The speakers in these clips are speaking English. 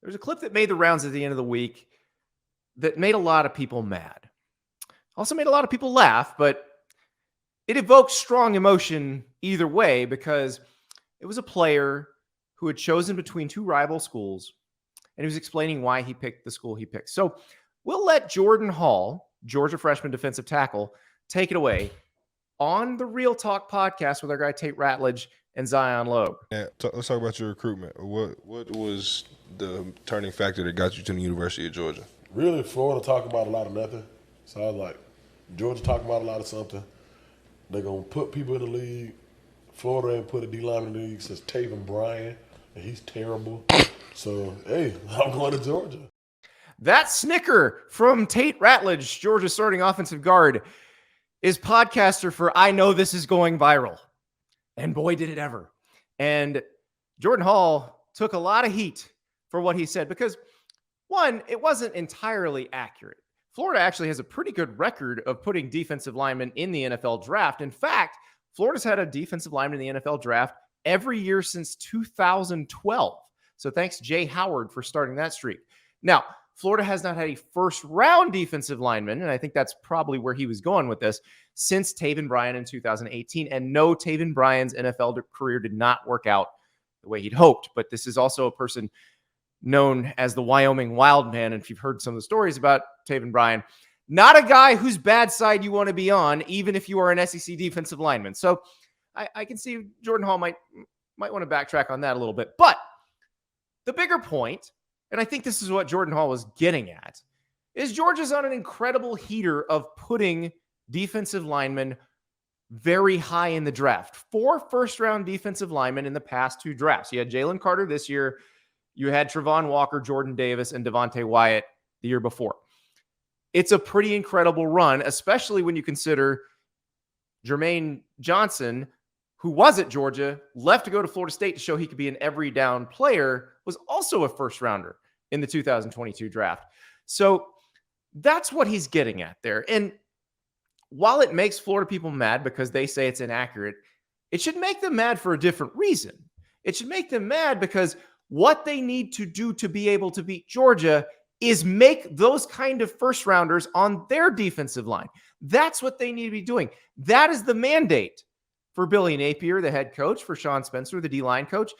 There's a clip that made the rounds at the end of the week that made a lot of people mad. Also made a lot of people laugh, but it evoked strong emotion either way because it was a player who had chosen between two rival schools, and he was explaining why he picked the school he picked. So we'll let Jordan Hall, Georgia freshman defensive tackle, take it away on the Real Talk podcast with our guy Tate Ratledge and Zion Loeb. Yeah, let's talk about your recruitment. What was the turning factor that got you to the University of Georgia? Really, Florida talking about a lot of nothing. So I was like, Georgia talking about a lot of something. They're going to put people in the league. Florida ain't put a D-line in the league since Taven Bryan, and he's terrible. So, hey, I'm going to Georgia. That snicker from Tate Ratledge, Georgia's starting offensive guard, is podcaster for I Know This Is Going Viral. And boy, did it ever. And Jordan Hall took a lot of heat for what he said because, one, it wasn't entirely accurate. Florida actually has a pretty good record of putting defensive linemen in the NFL draft. In fact, Florida's had a defensive lineman in the NFL draft every year since 2012. So thanks, Jay Howard, for starting that streak. Now, Florida has not had a first-round defensive lineman, and I think that's probably where he was going with this, since Taven Bryan in 2018. And no, Taven Bryan's NFL career did not work out the way he'd hoped. But this is also a person known as the Wyoming Wild Man. And if you've heard some of the stories about Taven Bryan, not a guy whose bad side you want to be on, even if you are an SEC defensive lineman. So I can see Jordan Hall might want to backtrack on that a little bit. But the bigger point, and I think this is what Jordan Hall was getting at, is Georgia's on an incredible heater of putting defensive linemen very high in the draft. 4 first-round defensive linemen in the past 2 drafts. You had Jalen Carter this year. You had Travon Walker, Jordan Davis, and Devontae Wyatt the year before. It's a pretty incredible run, especially when you consider Jermaine Johnson, who was at Georgia, left to go to Florida State to show he could be an every down player, was also a first rounder in the 2022 draft. So that's what he's getting at there. And while it makes Florida people mad because they say it's inaccurate, it should make them mad for a different reason. It should make them mad because what they need to do to be able to beat Georgia is make those kind of first rounders on their defensive line. That's what they need to be doing. That is the mandate for Billy Napier, the head coach, for Sean Spencer, the D-line coach.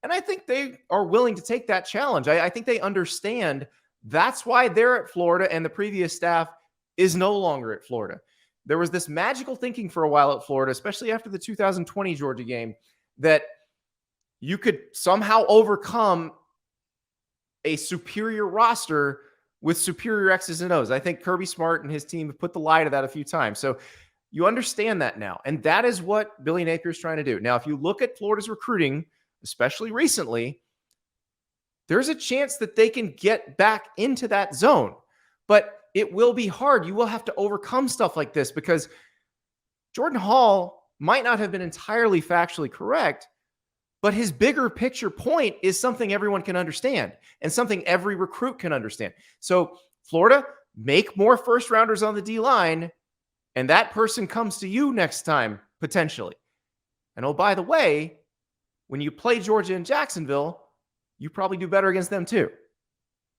And I think they are willing to take that challenge. I think they understand that's why they're at Florida and the previous staff is no longer at Florida. There was this magical thinking for a while at Florida, especially after the 2020 Georgia game, that you could somehow overcome a superior roster with superior X's and O's. I think Kirby Smart and his team have put the lie to that a few times. So you understand that now. And that is what Billy Napier is trying to do. Now, if you look at Florida's recruiting, especially recently, there's a chance that they can get back into that zone. But it will be hard. You will have to overcome stuff like this because Jordan Hall might not have been entirely factually correct, but his bigger picture point is something everyone can understand and something every recruit can understand. So Florida, make more first rounders on the D-line, and that person comes to you next time, potentially. And oh, by the way, when you play Georgia and Jacksonville, you probably do better against them too.